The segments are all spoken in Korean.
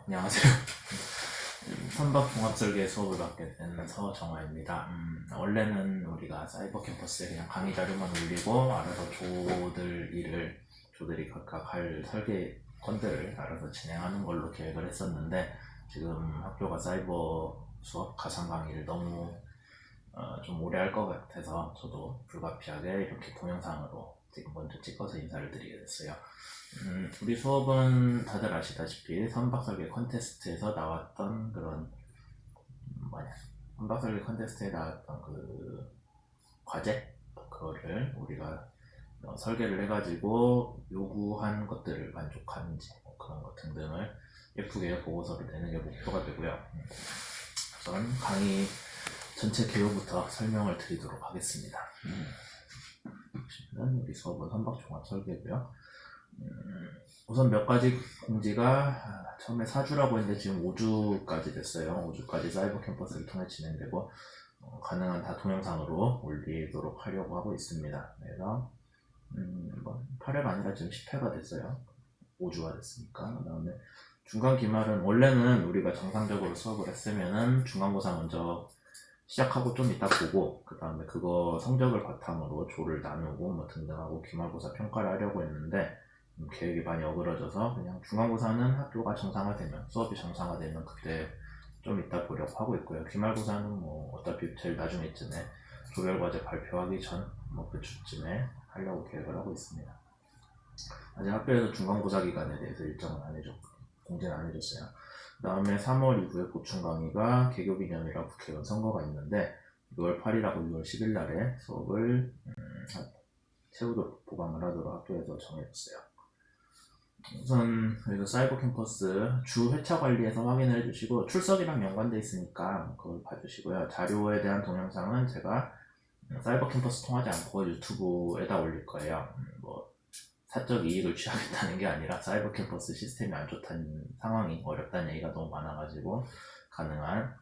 안녕하세요. 선박 종합설계 수업을 받게 된 서정화입니다. 원래는 우리가 사이버 캠퍼스에 그냥 강의 자료만 올리고 알아서 조들이 각각 할 설계 건들을 알아서 진행하는 걸로 계획을 했었는데, 지금 학교가 사이버 수업 가상 강의를 너무 좀 오래 할 것 같아서 저도 불가피하게 이렇게 동영상으로 지금 먼저 찍어서 인사를 드리게 됐어요. 우리 수업은 다들 아시다시피 선박설계 컨테스트에서 나왔던 그런 선박설계 컨테스트에 나왔던 그 과제, 그거를 우리가 설계를 해가지고 요구한 것들을 만족하는지 그런 것 등등을 예쁘게 보고서를 내는 게 목표가 되고요. 우선 강의 전체 개요부터 설명을 드리도록 하겠습니다. 우리 수업은 선박 종합 설계고요. 우선 몇 가지 공지가 처음에 4주라고 했는데 지금 5주까지 됐어요. 5주까지 사이버 캠퍼스를 통해 진행되고 가능한 다 동영상으로 올리도록 하려고 하고 있습니다. 그래서 8회가 아니라 지금 10회가 됐어요. 5주가 됐으니까. 그 다음에 중간 기말은 원래는 우리가 정상적으로 수업을 했으면은 중간고사 먼저 시작하고 좀 이따 보고 그 다음에 그거 성적을 바탕으로 조를 나누고 뭐 등등하고 기말고사 평가를 하려고 했는데 계획이 많이 어그러져서 그냥 중간고사는 학교가 정상화되면, 수업이 정상화되면 그때 좀 이따 보려고 하고 있고요. 기말고사는 뭐 어차피 제일 나중에쯤에 조별과제 발표하기 전 뭐 그쯤에 하려고 계획을 하고 있습니다. 아직 학교에서 중간고사 기간에 대해서 일정은 안 해줬고 공지는 안 해줬어요. 그 다음에 3월 이후에 보충 강의가 개교기념이라 국회의원 선거가 있는데 6월 8일하고 6월 10일 날에 수업을 채우도록 보강을 하도록 학교에서 정해줬어요. 우선 여기서 사이버 캠퍼스 주 회차 관리에서 확인을 해주시고 출석이랑 연관돼 있으니까 그걸 봐주시고요. 자료에 대한 동영상은 제가 사이버 캠퍼스 통하지 않고 유튜브에다 올릴 거예요. 뭐 사적 이익을 취하겠다는 게 아니라 사이버 캠퍼스 시스템이 안 좋다는 상황이, 어렵다는 얘기가 너무 많아가지고 가능한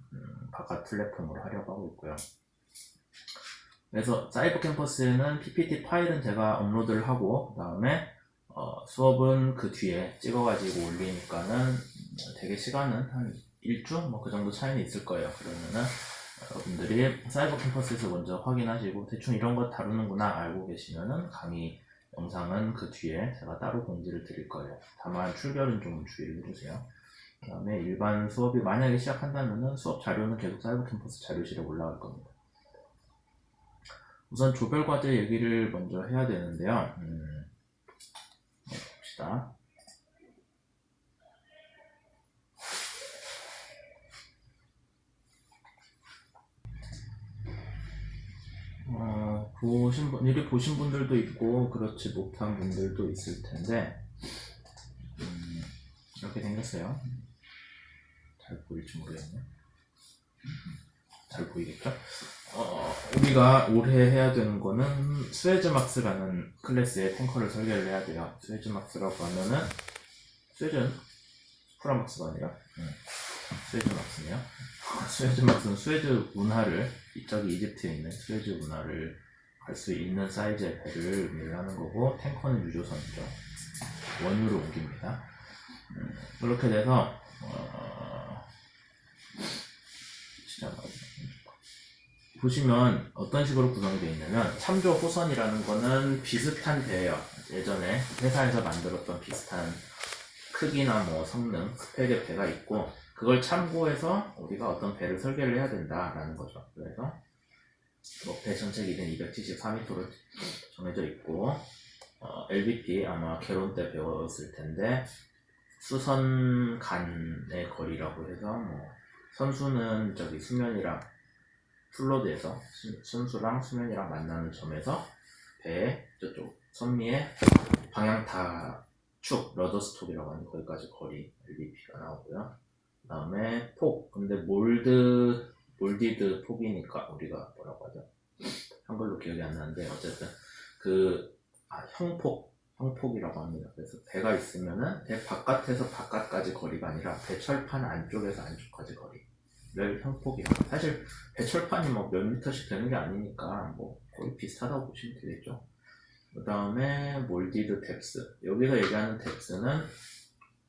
바깥 플랫폼으로 하려고 하고 있고요. 그래서 사이버 캠퍼스에는 PPT 파일은 제가 업로드를 하고 그 다음에 수업은 그 뒤에 찍어가지고 올리니까는 되게 시간은 한 1주? 뭐 그 정도 차이는 있을 거예요. 그러면은 여러분들이 사이버 캠퍼스에서 먼저 확인하시고 대충 이런 거 다루는구나 알고 계시면은 강의 영상은 그 뒤에 제가 따로 공지를 드릴 거예요. 다만 출결은 좀 주의를 해주세요. 그 다음에 일반 수업이 만약에 시작한다면은 수업 자료는 계속 사이버 캠퍼스 자료실에 올라갈 겁니다. 우선 조별과제 얘기를 먼저 해야 되는데요. 봅시다. 미리 보신 분들도 있고 그렇지 못한 분들도 있을 텐데 이렇게 생겼어요. 잘 보일지 모르겠네. 잘 보이겠죠? 우리가 올해 해야 되는 거는 스웨즈막스라는 클래스의 탱커를 설계를 해야 돼요. 스웨즈막스라고 하면은 스웨즈는 프라막스가 아니라 스웨즈막스네요. 스웨즈막스는 스웨즈 운하를, 이쪽이 이집트에 있는 스웨즈 운하를 갈 수 있는 사이즈의 배를 의미를 하는 거고, 탱커는 유조선이죠. 원유를 옮깁니다. 그렇게 돼서 보시면 어떤 식으로 구성이 되어 있냐면, 참조 호선이라는 거는 비슷한 배예요. 예전에 회사에서 만들었던 비슷한 크기나 뭐 성능, 스펙의 배가 있고 그걸 참고해서 우리가 어떤 배를 설계를 해야 된다라는 거죠. 그래서 배 전체 길이는 274m로 정해져 있고 LBP 아마 개론 때 배웠을 텐데 수선 간의 거리라고 해서 뭐 선수는 저기 수면이랑 플로드에서 선수랑 수면이랑 만나는 점에서 배의 저쪽 선미의 방향타축 러더스톡이라고 하는 거기까지 거리 LBP가 나오고요. 그 다음에 폭, 근데 몰디드 폭이니까 우리가 뭐라고 하죠? 한글로 기억이 안 나는데 어쨌든 형폭이라고 합니다. 그래서 배가 있으면은 배 바깥에서 바깥까지 거리가 아니라 배철판 안쪽에서 안쪽까지 거리를 형폭이라고. 사실 배철판이 뭐 몇 미터씩 되는 게 아니니까 뭐 거의 비슷하다고 보시면 되겠죠. 그 다음에 몰디드 뎁스, 여기서 얘기하는 뎁스는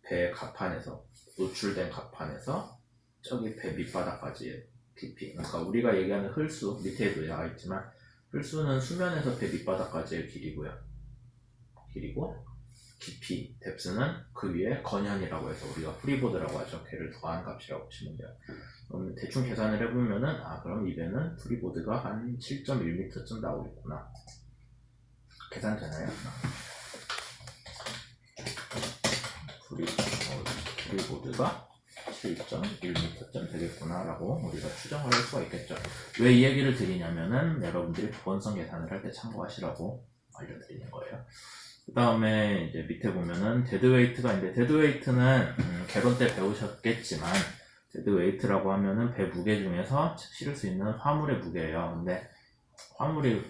배 갑판에서 노출된 갑판에서 저기 배 밑바닥까지의 깊이. 그러니까 우리가 얘기하는 흘수, 밑에도 나와 있지만 흘수는 수면에서 배 밑바닥까지의 길이고요. 길이고 깊이, 뎁스는 그 위에 건현이라고 해서 우리가 프리보드라고 하죠. 걔를 더한 값이라고 보시면 돼요. 그럼 대충 계산을 해보면은 그럼 이 배는 프리보드가 한 7.1m쯤 나오겠구나. 계산되나요? 프리보드가 7.1m쯤 되겠구나 라고 우리가 추정을 할 수가 있겠죠. 왜 이 얘기를 드리냐면은 여러분들이 보건성 계산을 할 때 참고하시라고 알려드리는 거예요. 그 다음에 이제 밑에 보면은 데드웨이트가 있는데, 데드웨이트는 개론 때 배우셨겠지만 데드웨이트라고 하면은 배 무게 중에서 실을 수 있는 화물의 무게예요. 근데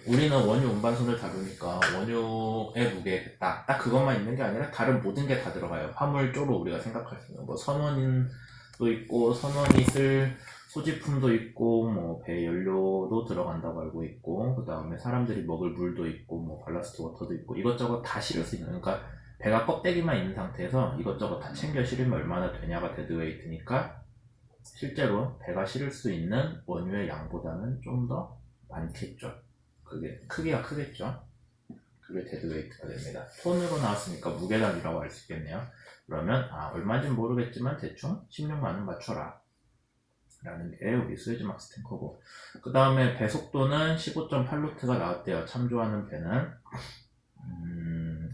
우리는 원유 운반선을 다루니까 원유의 무게 딱 그것만 있는 게 아니라 다른 모든 게 다 들어가요. 화물조로 우리가 생각할 수 있는 뭐 선원도 있고, 선원이 쓸 소지품도 있고, 뭐 배 연료도 들어간다고 알고 있고, 그 다음에 사람들이 먹을 물도 있고, 뭐 발라스트 워터도 있고, 이것저것 다 실을 수 있는, 그러니까 배가 껍데기만 있는 상태에서 이것저것 다 챙겨 실으면 얼마나 되냐가 데드웨이트니까, 실제로 배가 실을 수 있는 원유의 양보다는 좀 더 많겠죠. 그게 크기가 크겠죠. 그게 데드웨이트가 됩니다. 톤으로 나왔으니까 무게단위라고 할 수 있겠네요. 그러면 얼마인지 모르겠지만 대충 16만원 맞춰라 라는 게 우리 수에즈막스 탱커고, 그 다음에 배 속도는 15.8노트가 나왔대요. 참조하는 배는.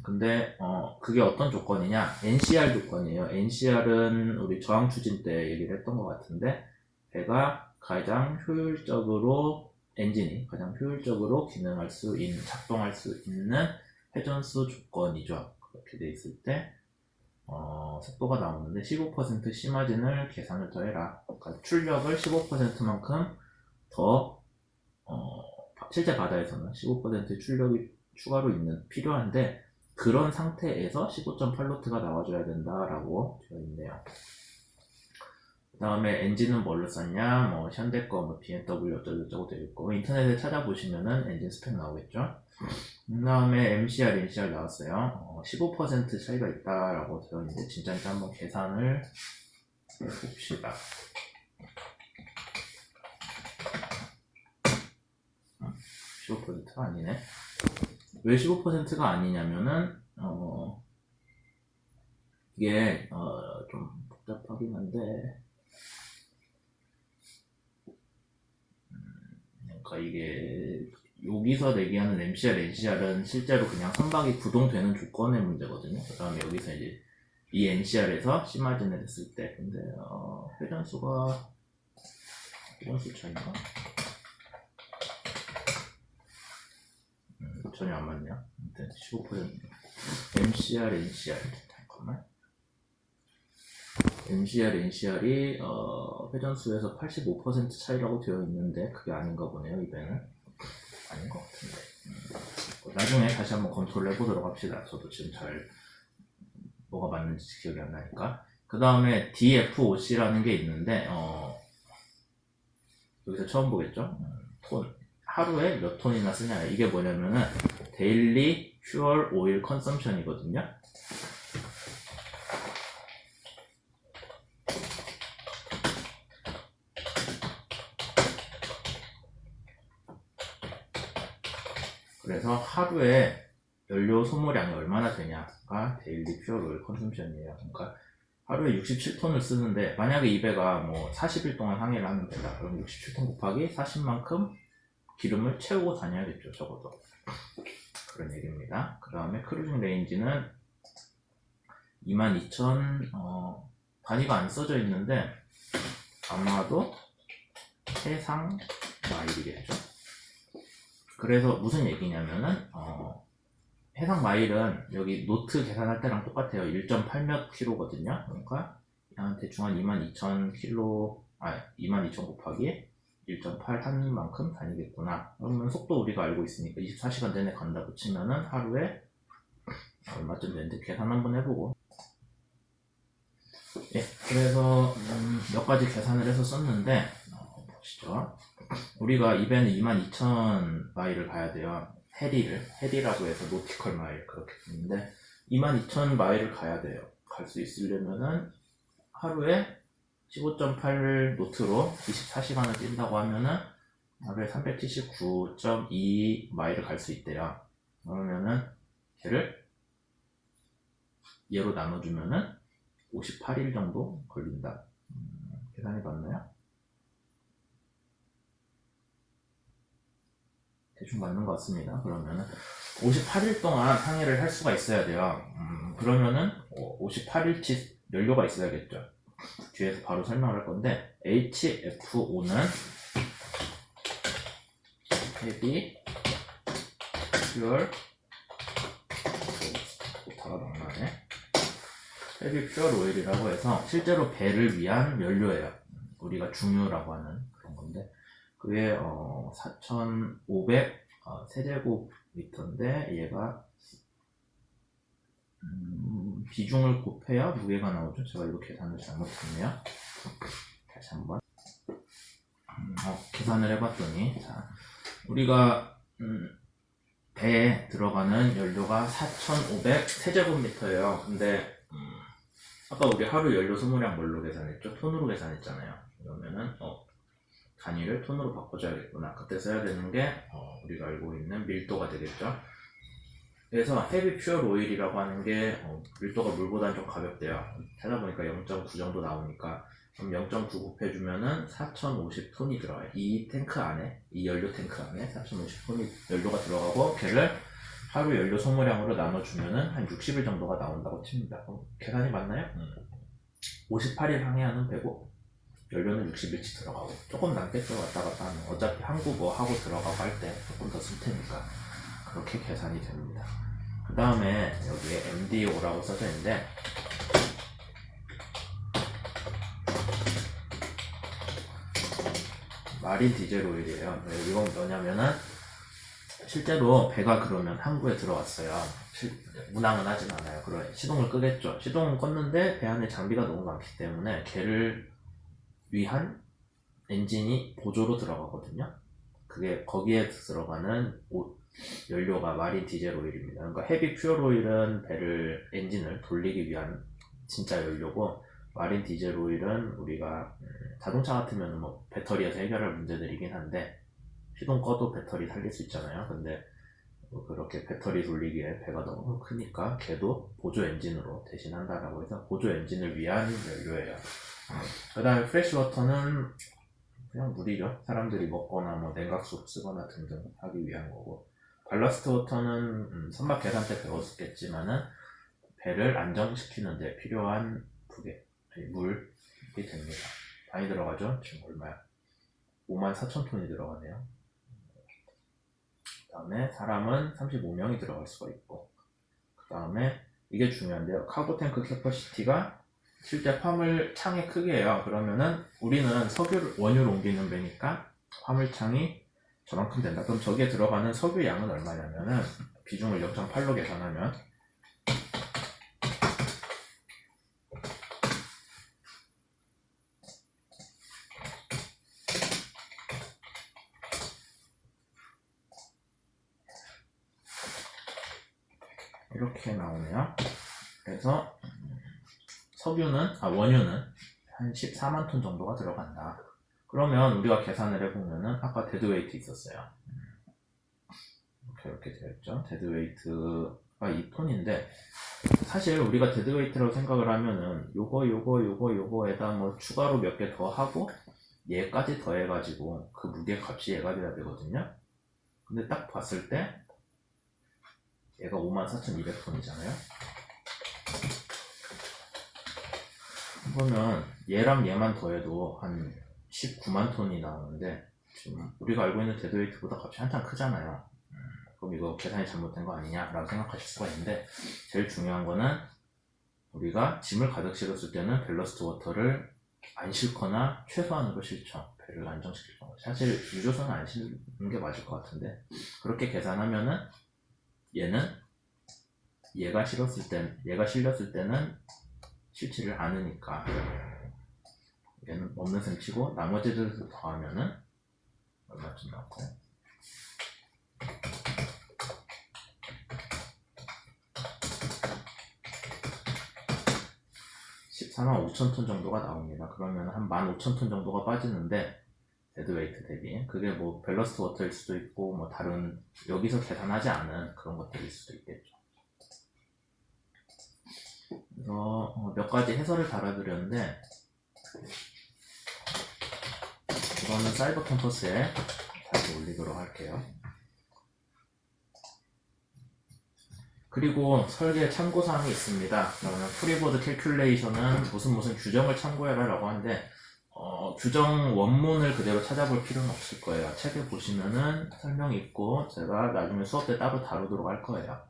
근데 그게 어떤 조건이냐, NCR 조건이에요. NCR은 우리 저항 추진 때 얘기를 했던 것 같은데, 배가 가장 효율적으로, 엔진이 가장 효율적으로 작동할 수 있는 회전수 조건이죠. 그렇게 돼 있을 때 속도가 나오는데 15% C마진을 계산을 더 해라. 그러니까 출력을 15%만큼 더 실제 바다에서는 15% 출력이 추가로 필요한데, 그런 상태에서 15.8노트가 나와줘야 된다라고 되어 있네요. 그 다음에 엔진은 뭘로 썼냐, 뭐 현대 거, 뭐 BMW 어쩌고저쩌고 되어 있고, 인터넷에 찾아보시면은 엔진 스펙 나오겠죠. 그 다음에 MCR, NCR 나왔어요. 15% 차이가 있다라고 되어 있는데, 진짜인지 한번 계산을 해봅시다. 15%가 아니네. 왜 15%가 아니냐면은 이게 좀 복잡하긴 한데, 그러니까 이게 여기서 내기하는 MCR, NCR은 실제로 그냥 선박이 구동되는 조건의 문제거든요. 그 다음에 여기서 이제 이 NCR에서 C마진을 했을 때, 근데 회전수 차이인가? 전혀 안 맞네요. 아무튼 15% MCR, NCR 잠깐만. MCR, NCR이 회전수에서 85% 차이라고 되어 있는데 그게 아닌가 보네요. 이 배는 아닌 것 같은데. 나중에 다시 한번 검토를 해보도록 합시다. 저도 지금 잘 뭐가 맞는지 기억이 안 나니까. 그 다음에 DFOC라는 게 있는데 여기서 처음 보겠죠? 톤. 하루에 몇 톤이나 쓰냐. 이게 뭐냐면은 데일리 퓨얼 오일 컨섬션이거든요. 그래서 하루에 연료 소모량이 얼마나 되냐가 데일리 퓨얼 오일 컨섬션이에요. 그러니까 하루에 67톤을 쓰는데, 만약에 이 배가 뭐 40일 동안 항해를 하는 배다. 그럼 67톤 곱하기 40만큼 기름을 채우고 다녀야겠죠, 적어도. 그런 얘기입니다. 그 다음에 크루징 레인지는 22,000, 단위가 안 써져 있는데 아마도 해상 마일이겠죠. 그래서 무슨 얘기냐면은 해상 마일은 여기 노트 계산할 때랑 똑같아요. 1.8몇 킬로거든요. 그러니까 대충 한 22,000 곱하기 1.8 한 만큼 다니겠구나. 그러면 속도 우리가 알고 있으니까 24시간 내내 간다고 치면은 하루에 얼마쯤 되는데 계산 한번 해보고. 예, 그래서 몇 가지 계산을 해서 썼는데 보시죠. 우리가 이 배는 22,000 마일을 가야 돼요. 해리라고 해서 노티컬 마일 그렇게 되는데 22,000 마일을 가야 돼요. 갈 수 있으려면은 하루에 15.8 노트로 24시간을 뛴다고 하면은 하루에 379.2 마일을 갈 수 있대요. 그러면은 걔를 얘로 나눠주면은 58일 정도 걸린다. 계산이 맞나요? 대충 맞는 것 같습니다. 그러면은 58일 동안 항해를 할 수가 있어야 돼요. 그러면은 58일치 연료가 있어야겠죠. 뒤에서 바로 설명을 할 건데 HFO는 헤비 퓨얼 오타가 너무 나네. 헤비 퓨얼 오일이라고 해서 실제로 배를 위한 연료예요. 우리가 중유라고 하는 그런 건데 그게 4,500 세제곱미터인데 얘가 비중을 곱해야 무게가 나오죠. 제가 이거 계산을 잘못했네요. 다시 한번 계산을 해봤더니 자, 우리가 배에 들어가는 연료가 4,500 세제곱미터예요. 근데 아까 우리 하루 연료 소모량 뭘로 계산했죠? 톤으로 계산했잖아요. 그러면은 단위를 톤으로 바꿔줘야겠구나. 그때 써야 되는 게 우리가 알고 있는 밀도가 되겠죠. 그래서 헤비 퓨얼 오일이라고 하는 게 밀도가 물보다는 좀 가볍대요. 찾아보니까 0.9 정도 나오니까 그럼 0.9 곱해주면은 4,050톤이 들어가요. 이 탱크 안에, 이 연료 탱크 안에 4,050톤이 연료가 들어가고 걔를 하루 연료 소모량으로 나눠주면은 한 60일 정도가 나온다고 칩니다. 계산이 맞나요? 58일 항해하는 배고 연료는 60일치 들어가고 조금 남겠죠. 왔다 갔다 하면 어차피 한국어 하고 들어가고 할 때 조금 더 쓸 테니까 그렇게 계산이 됩니다. 그 다음에 여기에 MDO라고 써져 있는데 마린 디젤 오일이에요. 이건 뭐냐면은 실제로 배가 그러면 항구에 들어왔어요. 운항은 하진 않아요. 그럼 시동을 끄겠죠. 시동은 껐는데 배 안에 장비가 너무 많기 때문에 걔를 위한 엔진이 보조로 들어가거든요. 그게 거기에 들어가는 연료가 마린 디젤 오일입니다. 그러니까 헤비 퓨얼 오일은 배를 엔진을 돌리기 위한 진짜 연료고 마린 디젤 오일은 우리가 자동차 같으면 뭐 배터리에서 해결할 문제들이긴 한데 시동 꺼도 배터리 살릴 수 있잖아요. 근데 그렇게 배터리 돌리기에 배가 너무 크니까 걔도 보조 엔진으로 대신한다라고 해서 보조 엔진을 위한 연료예요. 그 다음에 프레시워터는 그냥 물이죠. 사람들이 먹거나 뭐 냉각수 쓰거나 등등 하기 위한 거고 발러스트 워터는 선박 계산 때 배웠겠지만은 배를 안정시키는 데 필요한 물이 됩니다. 많이 들어가죠? 지금 얼마야? 54,000톤이 들어가네요. 그 다음에 사람은 35명이 들어갈 수가 있고 그 다음에 이게 중요한데요. 카고 탱크 캐퍼시티가 실제 화물창의 크기예요. 그러면은 우리는 원유를 옮기는 배니까 화물창이 저만큼 된다. 그럼 저기에 들어가는 석유 양은 얼마냐면은 비중을 0.8로 계산하면 이렇게 나오네요. 그래서 원유는 한 14만 톤 정도가 들어간다. 그러면 우리가 계산을 해보면은 아까 데드웨이트 있었어요. 이렇게 되어 있죠. 데드웨이트가 2톤인데 사실 우리가 데드웨이트라고 생각을 하면은 요거에다 뭐 추가로 몇 개 더 하고 얘까지 더해가지고 그 무게 값이 얘가 돼야 되거든요. 근데 딱 봤을 때 얘가 54,200톤이잖아요. 그러면 얘랑 얘만 더해도 한 19만 톤이 나오는데 지금 우리가 알고 있는 데드웨이트보다 값이 한참 크잖아요. 그럼 이거 계산이 잘못된 거 아니냐라고 생각하실 수가 있는데 제일 중요한 거는 우리가 짐을 가득 실었을 때는 밸러스트 워터를 안 싣거나 최소한으로 싣죠. 배를 안정시킬 경우. 사실 유조선은 안 싣는 게 맞을 것 같은데 그렇게 계산하면은 얘가 실렸을 때는 실지를 않으니까 얘는 없는 셈 치고 나머지들 더하면은 얼마쯤 나올까? 14만 5천 톤 정도가 나옵니다. 그러면 한 15,000톤 정도가 빠지는데 데드웨이트 대비 그게 뭐 밸러스트 워터일 수도 있고 뭐 다른 여기서 계산하지 않은 그런 것들일 수도 있겠죠. 그래서 몇 가지 해설을 달아드렸는데 이거는 사이버 캠퍼스에 다시 올리도록 할게요. 그리고 설계 참고사항이 있습니다. 그러면 프리보드 캘큘레이션은 무슨 규정을 참고해라 라고 하는데 규정 원문을 그대로 찾아볼 필요는 없을 거예요. 책에 보시면은 설명이 있고 제가 나중에 수업 때 따로 다루도록 할 거예요.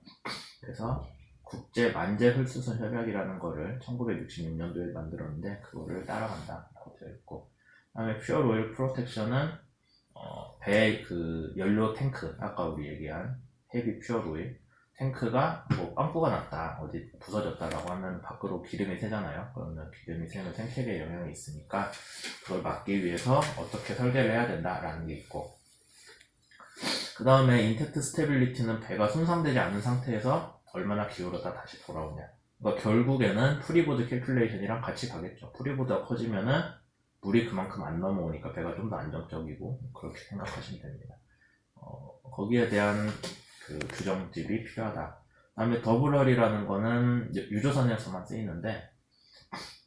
그래서 국제 만재 흡수선 협약이라는 거를 1966년도에 만들었는데 그거를 따라간다 라고 되어 있고, 그 다음에 퓨얼 오일 프로텍션은 배 그 연료 탱크, 아까 우리 얘기한 헤비 퓨얼 오일 탱크가 뭐 빵꾸가 났다, 어디 부서졌다라고 하면 밖으로 기름이 새잖아요. 그러면 기름이 새는 생태계에 영향이 있으니까 그걸 막기 위해서 어떻게 설계를 해야 된다라는 게 있고, 그 다음에 인텍트 스테빌리티는 배가 손상되지 않은 상태에서 얼마나 기울었다 다시 돌아오냐. 그러니까 결국에는 프리보드 캘큘레이션이랑 같이 가겠죠. 프리보드가 커지면은 물이 그만큼 안 넘어오니까 배가 좀 더 안정적이고, 그렇게 생각하시면 됩니다. 거기에 대한 그 규정집이 필요하다. 그 다음에 더블럴이라는 거는 유조선에서만 쓰이는데,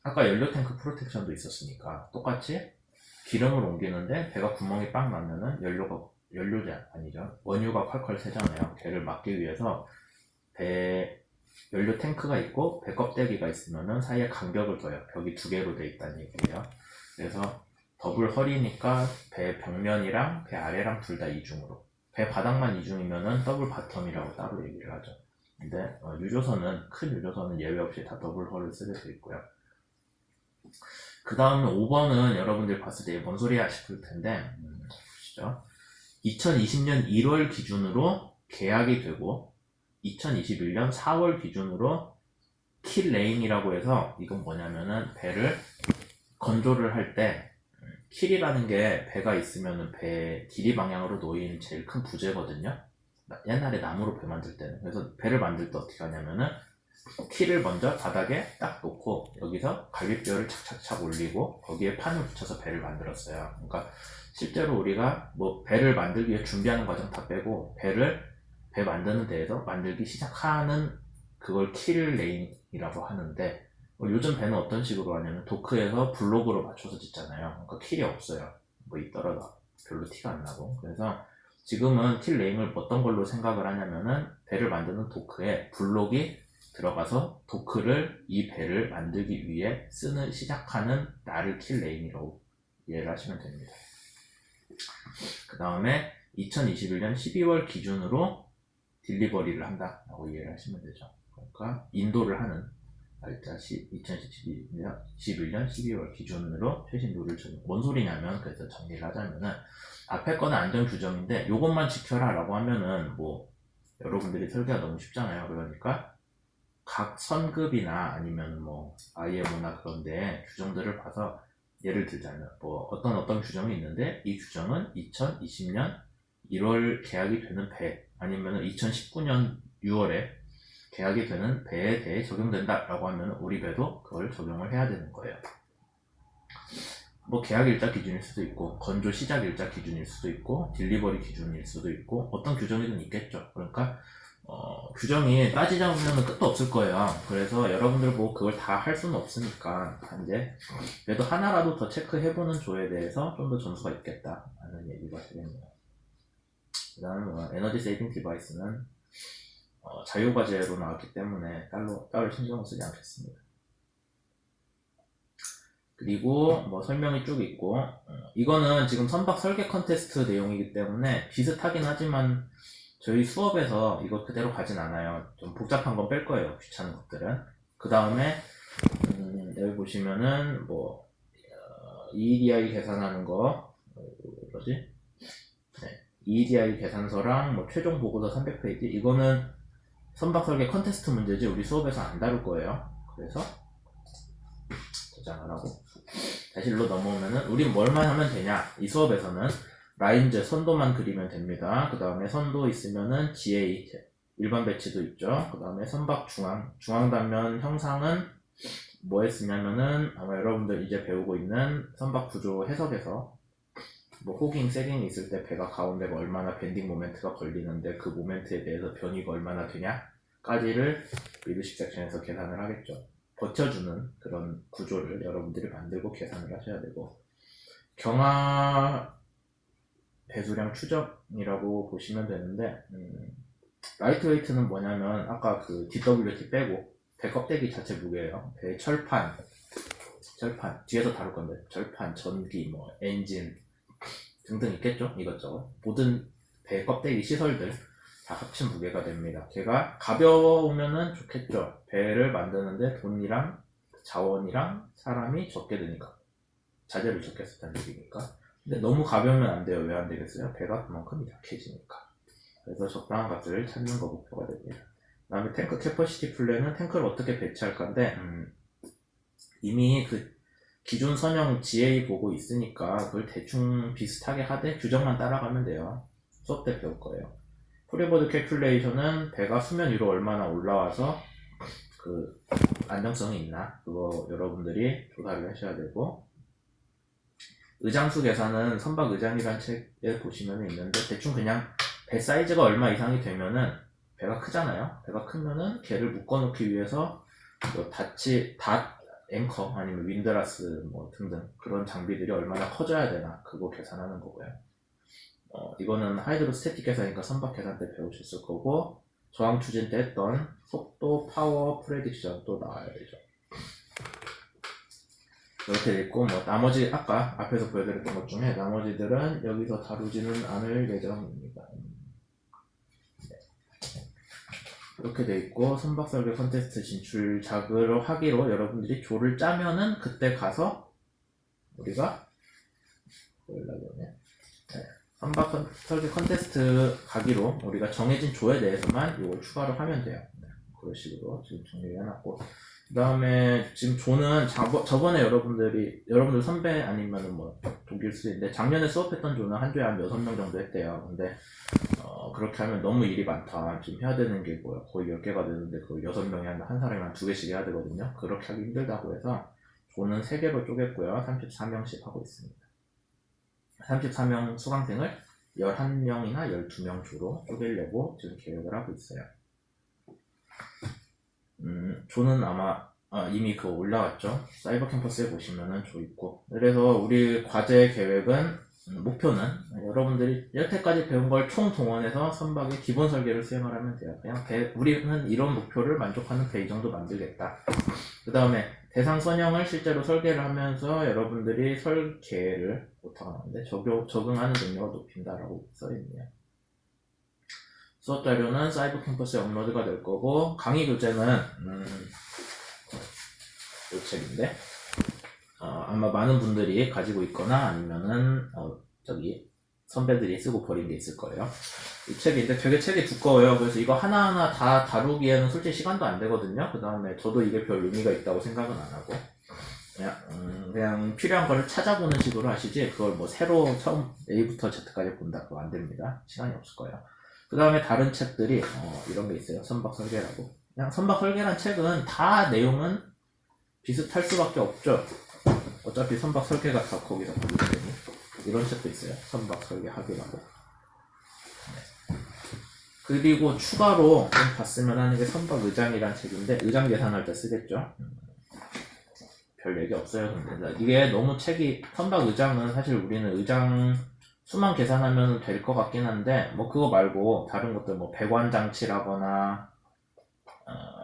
아까 연료탱크 프로텍션도 있었으니까 똑같이 기름을 옮기는데 배가 구멍이 빵 나면은 원유가 콸콸 새잖아요. 걔를 막기 위해서 배 연료 탱크가 있고 배 껍데기가 있으면은 사이에 간격을 둬요. 벽이 두 개로 돼 있다는 얘기예요. 그래서 더블 헐이니까 배 벽면이랑 배 아래랑 둘 다 이중으로, 배 바닥만 이중이면은 더블 바텀이라고 따로 얘기를 하죠. 근데 큰 유조선은 예외 없이 다 더블 헐을 쓰게 돼 있고요. 그 다음에 5번은 여러분들 봤을 때 뭔 소리야 싶을 텐데, 보시죠. 2020년 1월 기준으로 계약이 되고 2021년 4월 기준으로 킬 레인이라고 해서, 이건 뭐냐면은 배를 건조를 할 때 킬이라는 게 배가 있으면은 배 길이 방향으로 놓인 제일 큰 부재거든요. 옛날에 나무로 배 만들 때는. 그래서 배를 만들 때 어떻게 하냐면은 킬을 먼저 바닥에 딱 놓고 여기서 갈비뼈를 착착착 올리고 거기에 판을 붙여서 배를 만들었어요. 그러니까 실제로 우리가 뭐 배를 만들기 위해 준비하는 과정 다 빼고 배 만드는 데에서 만들기 시작하는 그걸 킬 레인이라고 하는데, 요즘 배는 어떤 식으로 하냐면 도크에서 블록으로 맞춰서 짓잖아요. 그러니까 킬이 없어요. 뭐 있더라도 별로 티가 안 나고. 그래서 지금은 킬 레인을 어떤 걸로 생각을 하냐면은 배를 만드는 도크에 블록이 들어가서 도크를 이 배를 만들기 위해 시작하는 날을 킬 레인이라고 이해를 하시면 됩니다. 그 다음에 2021년 12월 기준으로 딜리버리를 한다라고 이해를 하시면 되죠. 그러니까 인도를 하는 날짜 2021년 12월 기준으로 최신 룰을 적용. 뭔 소리냐면, 그래서 정리를 하자면은 앞에 거는 안전 규정인데 요것만 지켜라 라고 하면은 뭐 여러분들이 설계가 너무 쉽잖아요. 그러니까 각 선급이나 아니면 뭐 IMO나 그런데 규정들을 봐서, 예를 들자면 뭐 어떤 규정이 있는데 이 규정은 2020년 1월 계약이 되는 배 아니면 2019년 6월에 계약이 되는 배에 대해 적용된다 라고 하면 우리 배도 그걸 적용을 해야 되는 거예요. 뭐 계약 일자 기준일 수도 있고 건조 시작 일자 기준일 수도 있고 딜리버리 기준일 수도 있고 어떤 규정이든 있겠죠. 그러니까 규정이 따지자면 끝도 없을 거예요. 그래서 여러분들 뭐 그걸 다 할 수는 없으니까 이제 그래도 하나라도 더 체크해보는 조에 대해서 좀 더 점수가 있겠다 라는 얘기가 되겠네요. 그 다음에 에너지 세이빙 디바이스는 자유과제로 나왔기 때문에 따로 신경을 쓰지 않겠습니다. 그리고 뭐 설명이 쭉 있고, 이거는 지금 선박 설계 컨테스트 내용이기 때문에 비슷하긴 하지만 저희 수업에서 이거 그대로 가진 않아요. 좀 복잡한 건 뺄 거예요, 귀찮은 것들은. 그 다음에 여기 보시면은 뭐 EEDI 계산하는 거 뭐지? 네, EEDI 계산서랑 뭐 최종 보고서 300페이지, 이거는 선박 설계 컨테스트 문제지 우리 수업에서 안 다룰 거예요. 그래서 저장을 하고 다시 일로 넘어오면은 우린 뭘만 하면 되냐, 이 수업에서는 라인제 선도만 그리면 됩니다. 그 다음에 선도 있으면은 GA 일반 배치도 있죠. 그 다음에 선박 중앙 단면 형상은 뭐 했으냐면은 아마 여러분들 이제 배우고 있는 선박 구조 해석에서 뭐 호깅, 세깅이 있을 때 배가 가운데가 얼마나 밴딩 모멘트가 걸리는데 그 모멘트에 대해서 변이가 얼마나 되냐까지를 리더십 섹션에서 계산을 하겠죠. 버텨주는 그런 구조를 여러분들이 만들고 계산을 하셔야 되고, 경하 배수량 추정이라고 보시면 되는데, 라이트 웨이트는 뭐냐면 아까 그 DWT 빼고 배 껍데기 자체 무게예요. 배 철판 뒤에서 다룰 건데, 철판, 전기, 뭐 엔진 등등 있겠죠. 이것저것 모든 배 껍데기 시설들 다 합친 무게가 됩니다. 걔가 가벼우면은 좋겠죠. 배를 만드는데 돈이랑 자원이랑 사람이 적게 드니까, 자재를 적게 썼다는 얘기니까. 근데 너무 가벼우면 안 돼요. 왜 안 되겠어요? 배가 그만큼 약해지니까. 그래서 적당한 값을 찾는 거 목표가 됩니다. 그 다음에 탱크 캐퍼시티 플랜은 탱크를 어떻게 배치할 건데, 이미 그 기존 선형 GA 보고 있으니까 그걸 대충 비슷하게 하되 규정만 따라가면 돼요. 수업 때 배울 거예요. 프리보드 캘큘레이션은 배가 수면 위로 얼마나 올라와서 그 안정성이 있나, 그거 여러분들이 조사를 하셔야 되고, 의장수 계산은 선박 의장이라는 책에 보시면 있는데, 대충 그냥 배 사이즈가 얼마 이상이 되면은, 배가 크잖아요. 배가 크면은 걔를 묶어놓기 위해서 뭐 닷 앵커 아니면 윈드라스 뭐 등등 그런 장비들이 얼마나 커져야 되나, 그거 계산하는 거고요. 이거는 하이드로스태틱 계산이니까 선박 계산 때 배우셨을 거고, 저항 추진 때 했던 속도, 파워, 프레딕션 또 나와야 되죠. 이렇게 돼 있고, 뭐 나머지 아까 앞에서 보여드렸던 것 중에 나머지들은 여기서 다루지는 않을 예정입니다. 이렇게 돼 있고, 선박 설계 컨테스트 진출작을 하기로 여러분들이 조를 짜면은 그때 가서 우리가 선박 설계 컨테스트 가기로 우리가 정해진 조에 대해서만 이걸 추가로 하면 돼요. 그런 식으로 지금 정리를 해놨고, 그 다음에 지금 조는 저번에 여러분들 선배 아니면은 뭐 동기일 수도 있는데, 작년에 수업했던 조는 한 조에 한 6명 정도 했대요. 근데 그렇게 하면 너무 일이 많다. 지금 해야 되는 게 뭐야, 거의 10개가 되는데 그걸 6명이 한 사람이 한 2개씩 해야 되거든요. 그렇게 하기 힘들다고 해서 조는 3개로 쪼갰고요. 34명씩 하고 있습니다. 34명 수강생을 11명이나 12명 조로 쪼개려고 지금 계획을 하고 있어요. 조는 아마 이미 그거 올라왔죠. 사이버 캠퍼스에 보시면은 조 있고. 그래서 우리 과제 계획은, 목표는 여러분들이 여태까지 배운 걸 총 동원해서 선박의 기본 설계를 수행을 하면 돼요. 그냥 우리는 이런 목표를 만족하는 배 이 정도 만들겠다. 그 다음에 대상 선형을 실제로 설계를 하면서 여러분들이 설계를 못하고 나는데 적응하는 능력을 높인다라고 써있네요. 수업 자료는 사이버 캠퍼스에 업로드가 될 거고, 강의 교재는 이 책인데, 아마 많은 분들이 가지고 있거나 아니면은 선배들이 쓰고 버린 게 있을 거예요. 이 책인데 되게 책이 두꺼워요. 그래서 이거 하나하나 다 다루기에는 솔직히 시간도 안 되거든요. 그 다음에 저도 이게 별 의미가 있다고 생각은 안 하고, 그냥 필요한 걸 찾아보는 식으로 하시지, 그걸 뭐 새로 처음 A부터 Z까지 본다, 그거 안 됩니다. 시간이 없을 거예요. 그 다음에 다른 책들이 이런 게 있어요. 선박 설계라고. 그냥 선박 설계란 책은 다 내용은 비슷할 수밖에 없죠. 어차피 선박 설계가 다 거기서 보이더니. 이런 책도 있어요. 선박 설계 하기라고. 그리고 추가로 좀 봤으면 하는 게 선박 의장이란 책인데, 의장 계산할 때 쓰겠죠. 별 얘기 없어요. 근데 이게 너무 책이, 선박 의장은 사실 우리는 의장 수만 계산하면 될 것 같긴 한데, 뭐 그거 말고 다른 것들, 뭐 배관 장치라거나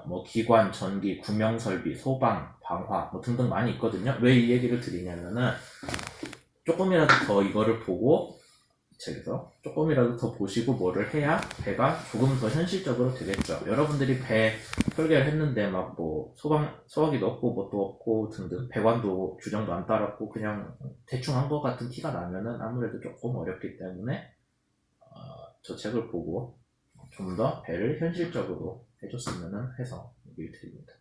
뭐 기관, 전기, 구명 설비, 소방, 방화 뭐 등등 많이 있거든요. 왜 이 얘기를 드리냐면은, 조금이라도 더 이거를 보고, 이 책에서 조금이라도 더 보시고 뭐를 해야 배가 조금 더 현실적으로 되겠죠. 여러분들이 배 설계를 했는데 막 뭐 소화기도 없고 뭣도 없고 등등, 배관도 규정도 안 따랐고 그냥 대충 한 것 같은 티가 나면은 아무래도 조금 어렵기 때문에 저 책을 보고 좀 더 배를 현실적으로 해줬으면 해서 얘기를 드립니다.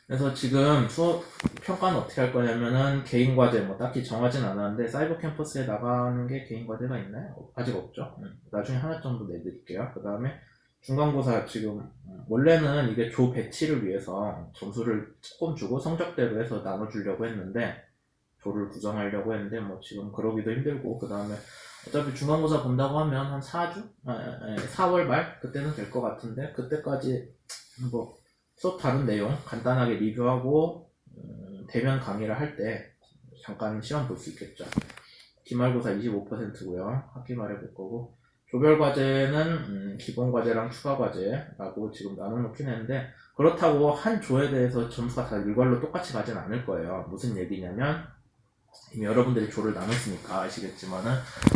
그래서 지금 수업 평가는 어떻게 할 거냐면은, 개인 과제 뭐 딱히 정하진 않았는데, 사이버 캠퍼스에 나가는 게 개인 과제가 있나요? 아직 없죠. 나중에 하나 정도 내드릴게요. 그 다음에 중간고사 지금 원래는 이게 조 배치를 위해서 점수를 조금 주고 성적대로 해서 나눠주려고 했는데 조를 구성하려고 했는데 뭐 지금 그러기도 힘들고 그 다음에 어차피 중간고사 본다고 하면 한 4주? 4월 말? 그때는 될 것 같은데 그때까지 뭐 수업 다른 내용 간단하게 리뷰하고 대면 강의를 할 때 잠깐 시험 볼 수 있겠죠. 기말고사 25%고요. 학기 말에 볼 거고 조별과제는 기본과제랑 추가과제라고 지금 나눠놓긴 했는데 그렇다고 한 조에 대해서 점수가 다 일괄로 똑같이 가진 않을 거예요. 무슨 얘기냐면 이미 여러분들이 조를 나눴으니까 아시겠지만은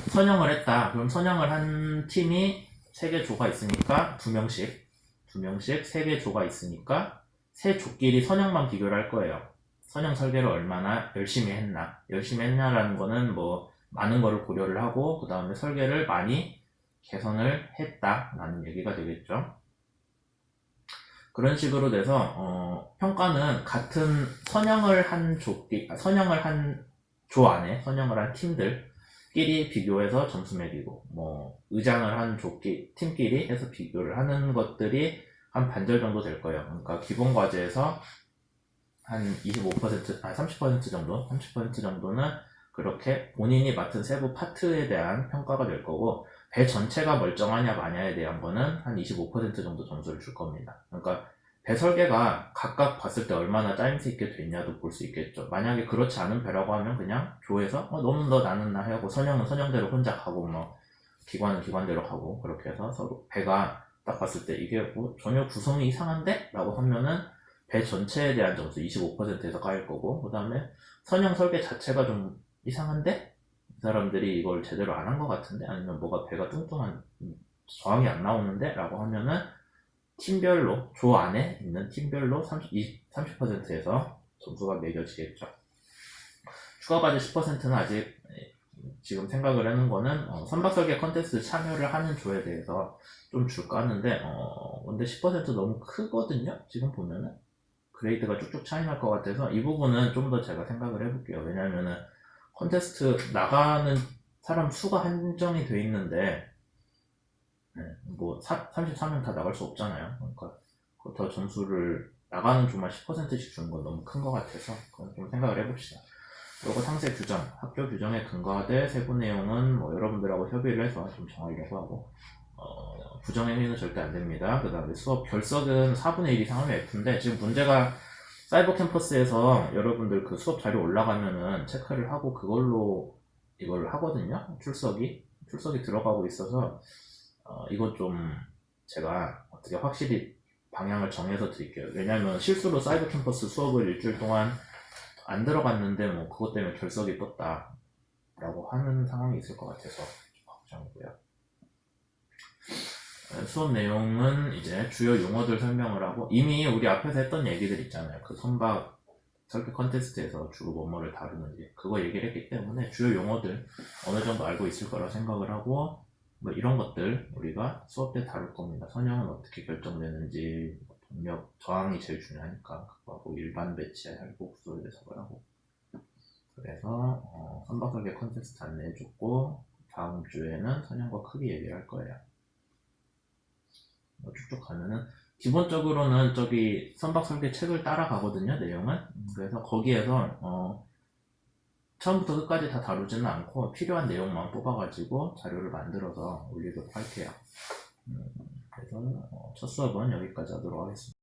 선형을 했다. 그럼 선형을 한 팀이 3개 조가 있으니까 2명씩 3개 조가 있으니까 세 조끼리 선형만 비교를 할 거예요. 선형 설계를 얼마나 열심히 했냐라는 거는 뭐 많은 거를 고려를 하고 그 다음에 설계를 많이 개선을 했다라는 얘기가 되겠죠. 그런 식으로 돼서 평가는 같은 선형을 한 조 안에 선형을 한 팀들끼리 비교해서 점수 매기고 뭐 의장을 한 팀끼리 해서 비교를 하는 것들이 한 반절 정도 될 거예요. 그러니까 기본 과제에서 한 25%, 30% 정도, 30% 정도는 그렇게 본인이 맡은 세부 파트에 대한 평가가 될 거고 배 전체가 멀쩡하냐 마냐에 대한 거는 한 25% 정도 점수를 줄 겁니다. 그러니까 배 설계가 각각 봤을 때 얼마나 짜임새 있게 됐냐도 볼 수 있겠죠. 만약에 그렇지 않은 배라고 하면 그냥 조에서 너는 너 나는 나 하고 선형은 선형대로 혼자 가고 뭐 기관은 기관대로 가고 그렇게 해서 서로 배가 딱 봤을 때 이게 뭐 전혀 구성이 이상한데? 라고 하면은 배 전체에 대한 점수 25%에서 까일 거고 그 다음에 선형 설계 자체가 좀 이상한데? 이 사람들이 이걸 제대로 안 한 것 같은데? 아니면 뭐가 배가 뚱뚱한 저항이 안 나오는데? 라고 하면은 팀별로 조 안에 있는 팀별로 30%에서 점수가 매겨지겠죠. 추가과제 10%는 아직 지금 생각을 하는 거는 선박설계 컨텐츠 참여를 하는 조에 대해서 좀 줄까 하는데 근데 10% 너무 크거든요. 지금 보면은 그레이드가 쭉쭉 차이 날 것 같아서 이 부분은 좀 더 제가 생각을 해볼게요. 왜냐면은 컨테스트 나가는 사람 수가 한정이 돼 있는데 뭐 33명 다 나갈 수 없잖아요. 그러니까 더 점수를 나가는 조만 10%씩 주는 건 너무 큰 것 같아서 그건 좀 생각을 해봅시다. 그리고 상세 규정, 학교 규정에 근거하되 세부 내용은 뭐 여러분들하고 협의를 해서 좀 정하려고 하고 부정행위는 절대 안 됩니다. 그 다음에 수업 결석은 4분의 1 이상 하면 F인데 지금 문제가 사이버 캠퍼스에서 여러분들 그 수업 자료 올라가면은 체크를 하고 그걸로 이걸 하거든요. 출석이 들어가고 있어서 이건 좀 제가 어떻게 확실히 방향을 정해서 드릴게요. 왜냐면 실수로 사이버 캠퍼스 수업을 일주일 동안 안 들어갔는데 뭐 그것 때문에 결석이 떴다 라고 하는 상황이 있을 것 같아서 걱정이고요. 수업 내용은 이제 주요 용어들 설명을 하고 이미 우리 앞에서 했던 얘기들 있잖아요. 그 선박 설계 컨테스트에서 주로 뭐뭐를 다루는지 그거 얘기를 했기 때문에 주요 용어들 어느 정도 알고 있을 거라 생각을 하고 뭐 이런 것들 우리가 수업 때 다룰 겁니다. 선형은 어떻게 결정되는지 동력 저항이 제일 중요하니까 그거하고 일반 배치의 할복수에 대해서 하고 그래서 선박설계 컨테스트 안내해줬고 다음 주에는 선형과 크기 얘기를 할 거예요. 쭉쭉 가면은 기본적으로는 저기 선박설계 책을 따라가거든요 내용은. 그래서 거기에서 처음부터 끝까지 다 다루지는 않고 필요한 내용만 뽑아가지고 자료를 만들어서 올리도록 할게요. 그래서 첫 수업은 여기까지 하도록 하겠습니다.